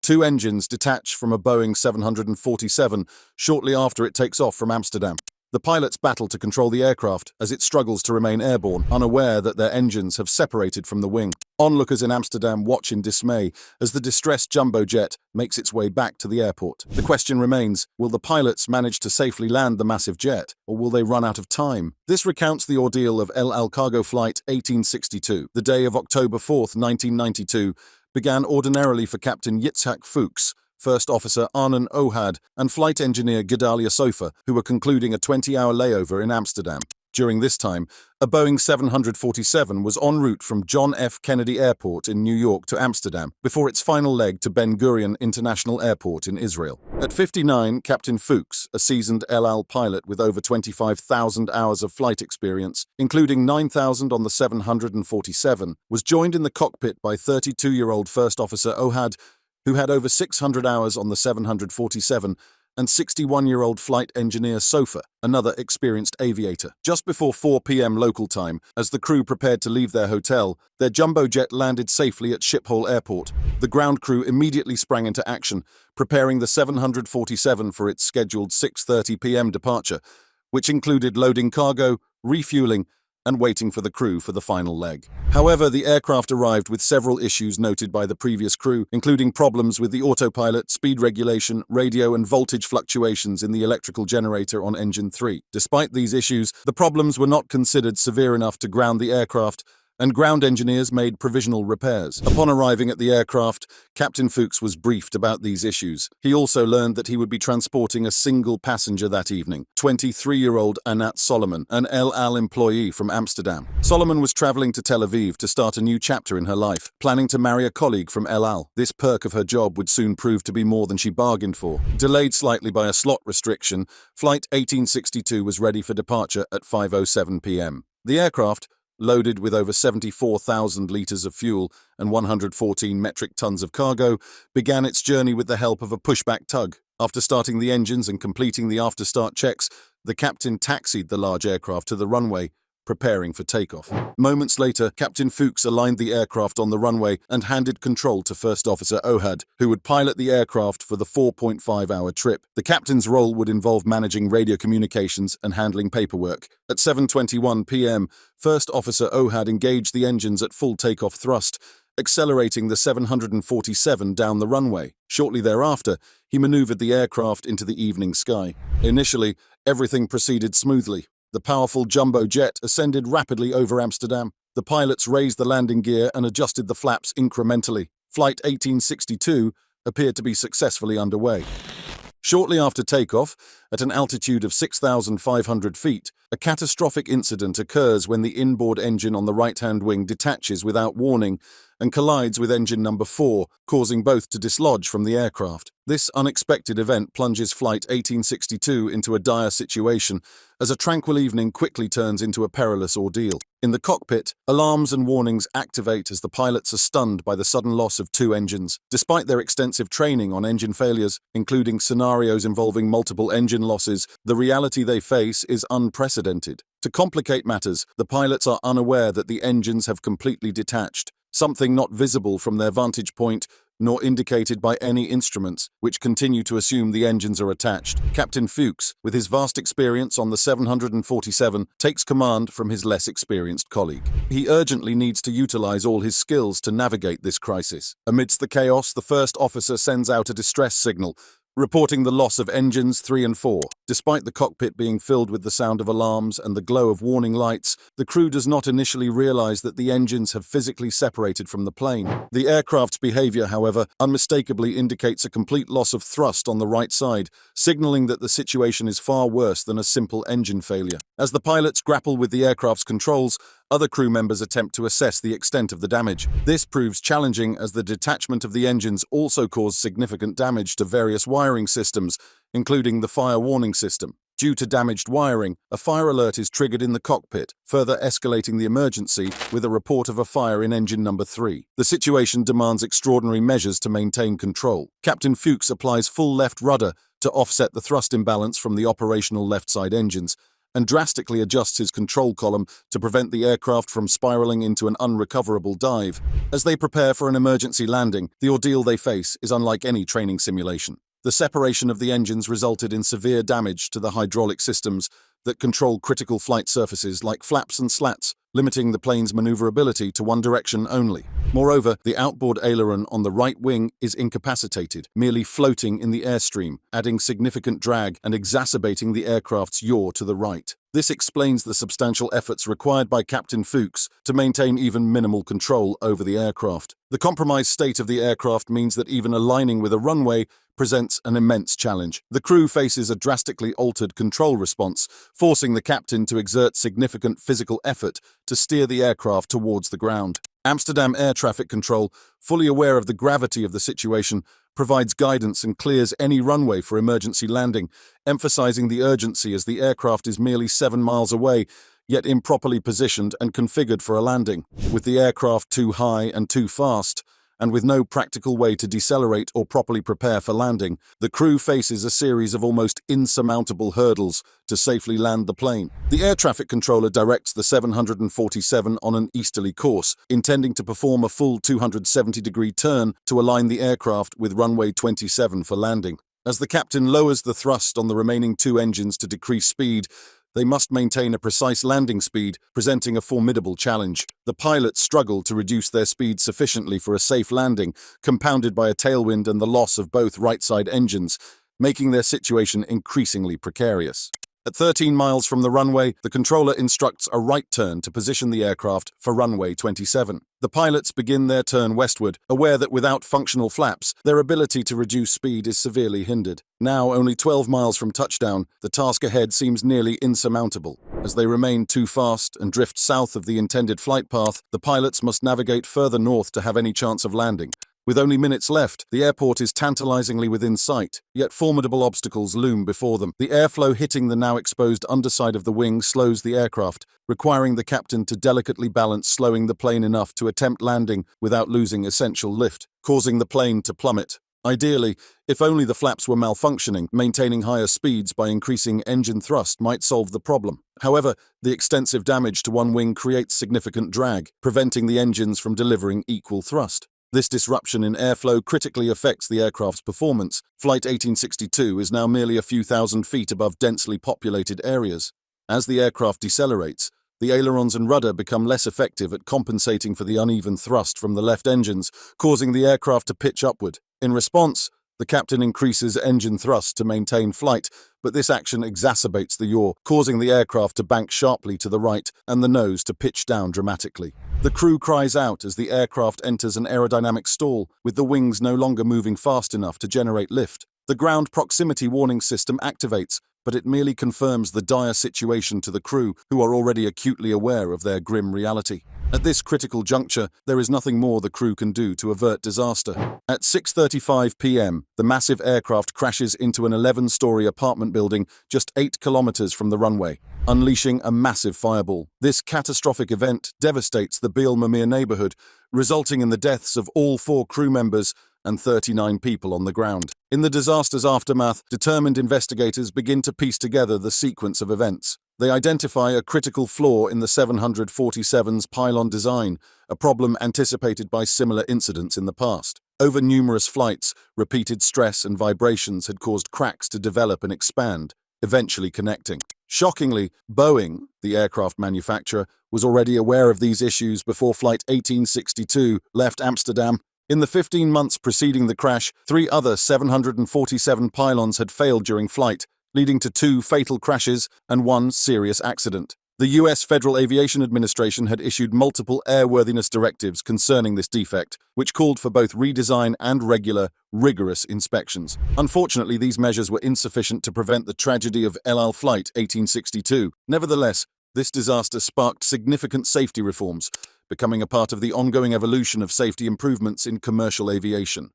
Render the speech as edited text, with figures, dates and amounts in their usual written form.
Two engines detach from a Boeing 747 shortly after it takes off from Amsterdam. The pilots battle to control the aircraft as it struggles to remain airborne, unaware that their engines have separated from the wing. Onlookers in Amsterdam watch in dismay as the distressed jumbo jet makes its way back to the airport. The question remains, will the pilots manage to safely land the massive jet, or will they run out of time? This recounts the ordeal of El Al cargo flight 1862. The day of October 4th, 1992, began ordinarily for Captain Yitzhak Fuchs, First Officer Arnon Ohad, and Flight Engineer Gedalia Sofa, who were concluding a 20-hour layover in Amsterdam. During this time, a Boeing 747 was en route from John F. Kennedy Airport in New York to Amsterdam, before its final leg to Ben Gurion International Airport in Israel. At 59, Captain Fuchs, a seasoned El Al pilot with over 25,000 hours of flight experience, including 9,000 on the 747, was joined in the cockpit by 32-year-old First Officer Ohad, who had over 600 hours on the 747, and 61-year-old flight engineer Sofa, another experienced aviator. Just before 4 p.m. local time, as the crew prepared to leave their hotel, their jumbo jet landed safely at Schiphol Airport. The ground crew immediately sprang into action, preparing the 747 for its scheduled 6:30 p.m. departure, which included loading cargo, refueling, and waiting for the crew for the final leg. However, the aircraft arrived with several issues noted by the previous crew, including problems with the autopilot, speed regulation, radio, and voltage fluctuations in the electrical generator on engine 3. Despite these issues, the problems were not considered severe enough to ground the aircraft, and ground engineers made provisional repairs. Upon arriving at the aircraft, Captain Fuchs was briefed about these issues. He also learned that he would be transporting a single passenger that evening, 23-year-old Anat Solomon, an El Al employee from Amsterdam. Solomon was traveling to Tel Aviv to start a new chapter in her life, planning to marry a colleague from El Al. This perk of her job would soon prove to be more than she bargained for. Delayed slightly by a slot restriction, Flight 1862 was ready for departure at 5:07 p.m. The aircraft, loaded with over 74,000 litres of fuel and 114 metric tons of cargo, began its journey with the help of a pushback tug. After starting the engines and completing the after-start checks, the captain taxied the large aircraft to the runway, preparing for takeoff. Moments later, Captain Fuchs aligned the aircraft on the runway and handed control to First Officer Ohad, who would pilot the aircraft for the 4.5-hour trip. The captain's role would involve managing radio communications and handling paperwork. At 7:21 p.m., First Officer Ohad engaged the engines at full takeoff thrust, accelerating the 747 down the runway. Shortly thereafter, he maneuvered the aircraft into the evening sky. Initially, everything proceeded smoothly. The powerful jumbo jet ascended rapidly over Amsterdam. The pilots raised the landing gear and adjusted the flaps incrementally. Flight 1862 appeared to be successfully underway. Shortly after takeoff, at an altitude of 6,500 feet, a catastrophic incident occurs when the inboard engine on the right-hand wing detaches without warning and collides with engine number 4, causing both to dislodge from the aircraft. This unexpected event plunges Flight 1862 into a dire situation, as a tranquil evening quickly turns into a perilous ordeal. In the cockpit, alarms and warnings activate as the pilots are stunned by the sudden loss of 2 engines. Despite their extensive training on engine failures, including scenarios involving multiple engine losses, the reality they face is unprecedented. To complicate matters, the pilots are unaware that the engines have completely detached, something not visible from their vantage point nor indicated by any instruments, which continue to assume the engines are attached. Captain Fuchs, with his vast experience on the 747, takes command from his less experienced colleague. He urgently needs to utilize all his skills to navigate this crisis. Amidst the chaos, the first officer sends out a distress signal, reporting the loss of engines 3 and 4. Despite the cockpit being filled with the sound of alarms and the glow of warning lights, the crew does not initially realize that the engines have physically separated from the plane. The aircraft's behavior, however, unmistakably indicates a complete loss of thrust on the right side, signaling that the situation is far worse than a simple engine failure. As the pilots grapple with the aircraft's controls, other crew members attempt to assess the extent of the damage. This proves challenging as the detachment of the engines also caused significant damage to various wiring systems, including the fire warning system. Due to damaged wiring, a fire alert is triggered in the cockpit, further escalating the emergency with a report of a fire in engine number 3. The situation demands extraordinary measures to maintain control. Captain Fuchs applies full left rudder to offset the thrust imbalance from the operational left side engines, and drastically adjusts his control column to prevent the aircraft from spiraling into an unrecoverable dive. As they prepare for an emergency landing, the ordeal they face is unlike any training simulation. The separation of the engines resulted in severe damage to the hydraulic systems that control critical flight surfaces like flaps and slats, limiting the plane's maneuverability to one direction only. Moreover, the outboard aileron on the right wing is incapacitated, merely floating in the airstream, adding significant drag and exacerbating the aircraft's yaw to the right. This explains the substantial efforts required by Captain Fuchs to maintain even minimal control over the aircraft. The compromised state of the aircraft means that even aligning with a runway presents an immense challenge. The crew faces a drastically altered control response, forcing the captain to exert significant physical effort to steer the aircraft towards the ground. Amsterdam Air Traffic Control, fully aware of the gravity of the situation, provides guidance and clears any runway for emergency landing, emphasizing the urgency as the aircraft is merely 7 miles away, yet improperly positioned and configured for a landing. With the aircraft too high and too fast, and with no practical way to decelerate or properly prepare for landing, the crew faces a series of almost insurmountable hurdles to safely land the plane. The air traffic controller directs the 747 on an easterly course, intending to perform a full 270-degree turn to align the aircraft with runway 27 for landing. As the captain lowers the thrust on the remaining 2 engines to decrease speed, they must maintain a precise landing speed, presenting a formidable challenge. The pilots struggle to reduce their speed sufficiently for a safe landing, compounded by a tailwind and the loss of both right-side engines, making their situation increasingly precarious. At 13 miles from the runway, the controller instructs a right turn to position the aircraft for runway 27. The pilots begin their turn westward, aware that without functional flaps, their ability to reduce speed is severely hindered. Now only 12 miles from touchdown, the task ahead seems nearly insurmountable. As they remain too fast and drift south of the intended flight path, the pilots must navigate further north to have any chance of landing. With only minutes left, the airport is tantalizingly within sight, yet formidable obstacles loom before them. The airflow hitting the now exposed underside of the wing slows the aircraft, requiring the captain to delicately balance slowing the plane enough to attempt landing without losing essential lift, causing the plane to plummet. Ideally, if only the flaps were malfunctioning, maintaining higher speeds by increasing engine thrust might solve the problem. However, the extensive damage to one wing creates significant drag, preventing the engines from delivering equal thrust. This disruption in airflow critically affects the aircraft's performance. Flight 1862 is now merely a few thousand feet above densely populated areas. As the aircraft decelerates, the ailerons and rudder become less effective at compensating for the uneven thrust from the left engines, causing the aircraft to pitch upward. In response, the captain increases engine thrust to maintain flight, but this action exacerbates the yaw, causing the aircraft to bank sharply to the right and the nose to pitch down dramatically. The crew cries out as the aircraft enters an aerodynamic stall, with the wings no longer moving fast enough to generate lift. The ground proximity warning system activates, but it merely confirms the dire situation to the crew, who are already acutely aware of their grim reality. At this critical juncture, there is nothing more the crew can do to avert disaster. At 6:35 p.m., the massive aircraft crashes into an 11-story apartment building just 8 kilometers from the runway, unleashing a massive fireball. This catastrophic event devastates the Biel-Mimir neighborhood, resulting in the deaths of all 4 crew members and 39 people on the ground. In the disaster's aftermath, determined investigators begin to piece together the sequence of events. They identify a critical flaw in the 747's pylon design, a problem anticipated by similar incidents in the past. Over numerous flights, repeated stress and vibrations had caused cracks to develop and expand, eventually connecting. Shockingly, Boeing, the aircraft manufacturer, was already aware of these issues before Flight 1862 left Amsterdam. In the 15 months preceding the crash, 3 other 747 pylons had failed during flight, leading to 2 fatal crashes and 1 serious accident. The U.S. Federal Aviation Administration had issued multiple airworthiness directives concerning this defect, which called for both redesign and regular, rigorous inspections. Unfortunately, these measures were insufficient to prevent the tragedy of El Al Flight 1862. Nevertheless, this disaster sparked significant safety reforms, becoming a part of the ongoing evolution of safety improvements in commercial aviation.